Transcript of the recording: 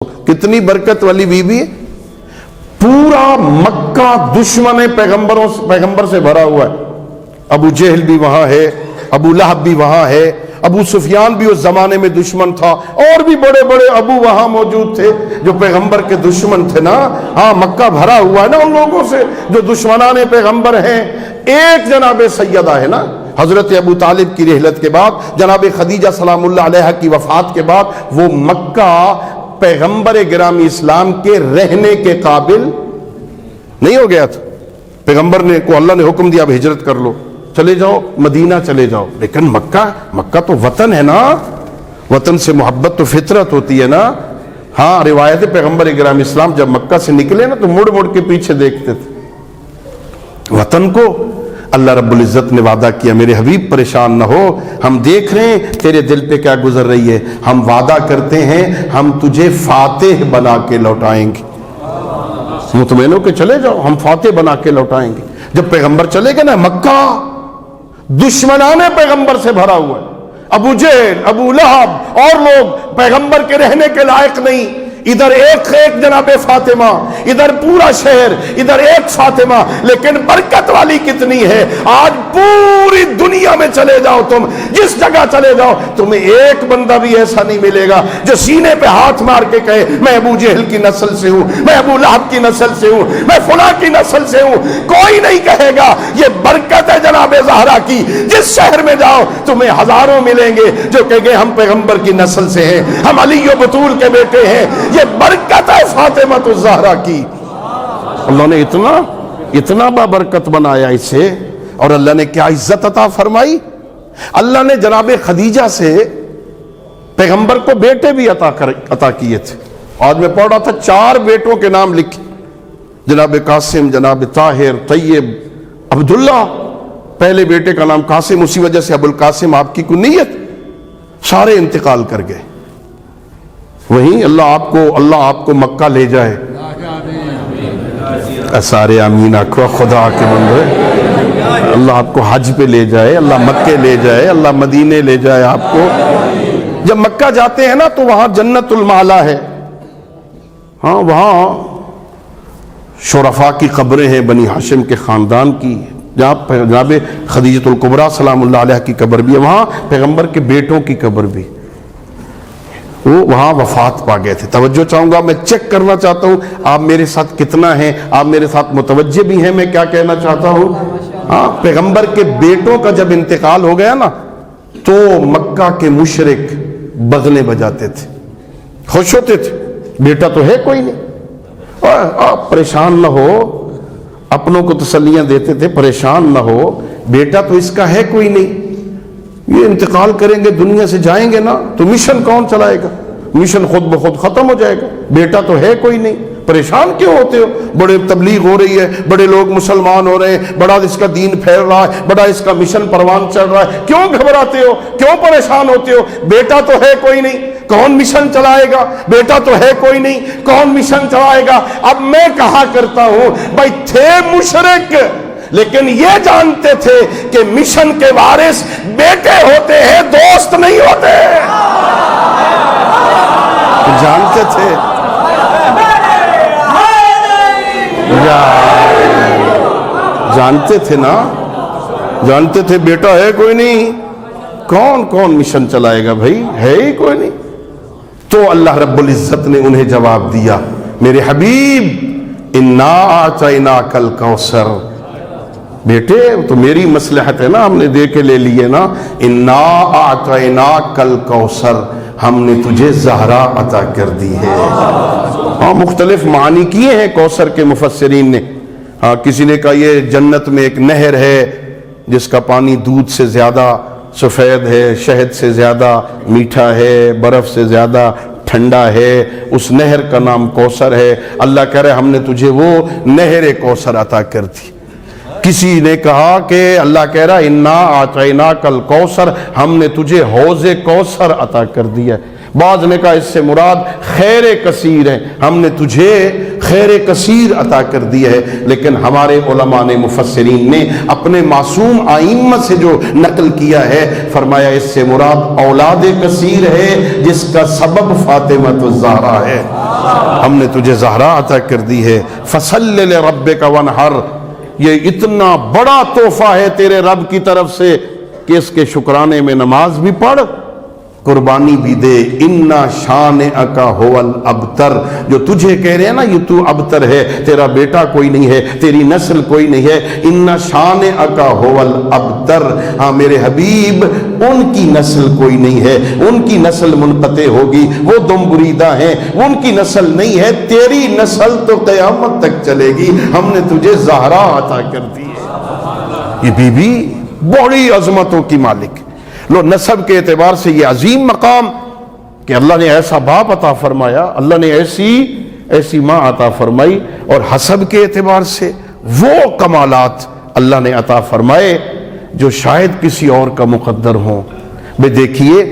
कितनी बरकत वाली बीवी। पूरा मक्का दुश्मन पैगंबर से भरा हुआ है। अबू जहल भी वहां है, अबू लहब भी वहां है, अबू सुफियान भी उस जमाने में दुश्मन था, और भी बड़े बड़े अबू वहां मौजूद थे जो पैगंबर के दुश्मन थे ना। हाँ, मक्का भरा हुआ है ना उन लोगों से जो दुश्मनाने पैगंबर हैं। एक जनाब सैयदा है ना, हजरत अबू तालिब की रहलत के बाद, जनाब खदीजा सलामुल्लाह अलैहा की वफात के बाद वो मक्का पैगंबर गिरामी इस्लाम के रहने के काबिल नहीं हो गया था। पैगंबर ने को अल्लाह ने हुक्म दिया, अब हिजरत कर लो, चले जाओ, मदीना चले जाओ। लेकिन मक्का तो वतन है ना, वतन से मोहब्बत तो फितरत होती है ना। हाँ, रिवायत पैगंबर गिरामी इस्लाम जब मक्का से निकले ना तो मुड़ मुड़ के पीछे देखते थे वतन को। अल्लाह रब्बुल इज्जत ने वादा किया, मेरे हबीब परेशान न हो, हम देख रहे हैं तेरे दिल पे क्या गुजर रही है, हम वादा करते हैं हम तुझे फातेह बना के लौटाएंगे। मुतमईन होके चले जाओ, हम फातेह बना के लौटाएंगे। जब पैगंबर चले गए ना, मक्का दुश्मनाने पैगंबर से भरा हुआ है। अबू जहल, अबू लहब और लोग पैगंबर के रहने के लायक नहीं। इधर एक जनाबे फातिमा, इधर पूरा शहर, इधर एक फातिमा। लेकिन बरकत वाली कितनी है। आज पूरी दुनिया में चले जाओ, तुम जिस जगह चले जाओ, तुम्हें एक बंदा भी ऐसा नहीं मिलेगा जो सीने पे हाथ मार के कहे मैं अबू जहल की नस्ल से हूं, मैं अबू लहब की नस्ल से हूं, मैं फुला की नस्ल से हूं। कोई नहीं कहेगा। ये बरकत है जनाबे ज़हरा की। जिस शहर में जाओ तुम्हें हजारों मिलेंगे जो कहेंगे हम पैगंबर की नस्ल से हैं, हम अली व बतूल के बेटे हैं। ये बरकत है फातिमा तो ज़हरा की। अल्लाह ने इतना बाबरकत बनाया इसे। और अल्लाह ने क्या इज्जत अता फरमाई। अल्लाह ने जनाब खदीजा से पैगंबर को बेटे भी अता किए थे। आज मैं पढ़ रहा था, 4 बेटों के नाम लिखे, जनाब कासिम, जनाब ताहिर, तैयब, अब्दुल्ला। पहले बेटे का नाम कासिम, उसी वजह से अबुल कासिम आपकी कुन्नियत। सारे इंतकाल कर गए। वहीं अल्लाह आपको मक्का ले जाए। सारे आमीन आखो, खुदा के बंदे। अल्लाह आपको हज पे ले जाए, अल्लाह मक्के ले जाए, अल्लाह मदीने ले जाए आपको। जब मक्का जाते हैं ना तो वहां जन्नतुल माला है। हाँ, वहां शुरफा की कब्रें हैं, बनी हाशिम के खानदान की, जहाँ जनाब खदीजतुल कुबरा सलामुल्लाह अलैहा की कब्र भी है। वहां पैगंबर के बेटों की कब्र भी, वो वहां वफात पा गए थे। तवज्जो चाहूंगा, मैं चेक करना चाहता हूं आप मेरे साथ कितना हैं, आप मेरे साथ मुतवज्जे भी हैं। मैं क्या कहना चाहता हूं, हाँ, पैगंबर के बेटों का जब इंतकाल हो गया ना तो मक्का के मुशरिक बगले बजाते थे, खुश होते थे, बेटा तो है कोई नहीं। आप परेशान न हो, अपनों को तसल्लियां देते थे, परेशान न हो, बेटा तो इसका है कोई नहीं। ये इंतकाल करेंगे, दुनिया से जाएंगे ना तो मिशन कौन चलाएगा, मिशन खुद ब खुद खत्म हो जाएगा। बेटा तो है कोई नहीं, परेशान क्यों होते हो। बड़े तबलीग हो रही है, बड़े लोग मुसलमान हो रहे हैं, बड़ा इसका दीन फैल रहा है, बड़ा इसका मिशन परवान चल रहा है, क्यों घबराते हो, क्यों परेशान होते हो। बेटा तो है कोई नहीं, कौन मिशन चलाएगा। बेटा तो है कोई नहीं, कौन मिशन चलाएगा। अब मैं कहा करता हूं, भाई थे मुशरिक लेकिन ये जानते थे कि मिशन के वारिस बेटे होते हैं, दोस्त नहीं होते। जानते थे, जानते थे ना, जानते थे बेटा है कोई नहीं, कौन मिशन चलाएगा, भाई है ही कोई नहीं। तो अल्लाह रब्बुल इज्जत ने उन्हें जवाब दिया, मेरे हबीब इन्ना आतैनाकल कौसर, बेटे तो मेरी मसलहत है ना, हमने दे के ले लिए ना। इन्ना आतैनाकल कौसर, हमने तुझे ज़हरा अता कर दी है। हाँ, मुख्तलिफ मानी किए हैं कौसर के मुफस्सिरीन ने। हाँ, किसी ने कहा ये जन्नत में एक नहर है जिसका पानी दूध से ज़्यादा सफ़ेद है, शहद से ज़्यादा मीठा है, बर्फ़ से ज़्यादा ठंडा है, उस नहर का नाम कौसर है। अल्लाह कह रहे हमने तुझे वो नहर कौसर अता कर दी। किसी ने कहा कि अल्लाह कह रहा इन्ना आतैनाकल कौसर, हमने तुझे हौज़े कौसर अता कर दिया। बाज़ ने कहा इससे मुराद खैर कसीर है, हमने तुझे खैर कसीर अता कर दिया है। लेकिन हमारे उलमा ने, मुफस्सिरीन ने अपने मासूम आइम्मा से जो नकल किया है, फरमाया इससे मुराद औलाद कसीर है जिसका सबब फातिमा तो ज़हरा है। ہم نے تجھے زہرا عطا کر دی ہے، فصل لربک وانحر، یہ اتنا بڑا تحفہ ہے تیرے رب کی طرف سے کہ اس کے شکرانے میں نماز بھی پڑھ، قربانی بھی دے۔ اِنَّ شَانِئَکَ هُوَ الْأَبْتَرُ، جو تجھے کہہ رہے ہیں نا یہ تو ابتر ہے، تیرا بیٹا کوئی نہیں ہے، تیری نسل کوئی نہیں ہے، اِنَّ شَانِئَکَ هُوَ الْأَبْتَرُ، ہاں میرے حبیب ان کی نسل کوئی نہیں ہے، ان کی نسل منقطع ہوگی، وہ دم بریدہ ہیں، ان کی نسل نہیں ہے، تیری نسل تو قیامت تک چلے گی، ہم نے تجھے زہرا عطا کر دی ہے۔ یہ بی بی بڑی عظمتوں کی مالک، لو نسب کے اعتبار سے یہ عظیم مقام کہ اللہ نے ایسا باپ عطا فرمایا، اللہ نے ایسی ماں عطا فرمائی، اور حسب کے اعتبار سے وہ کمالات اللہ نے عطا فرمائے جو شاید کسی اور کا مقدر ہوں۔ بے دیکھیے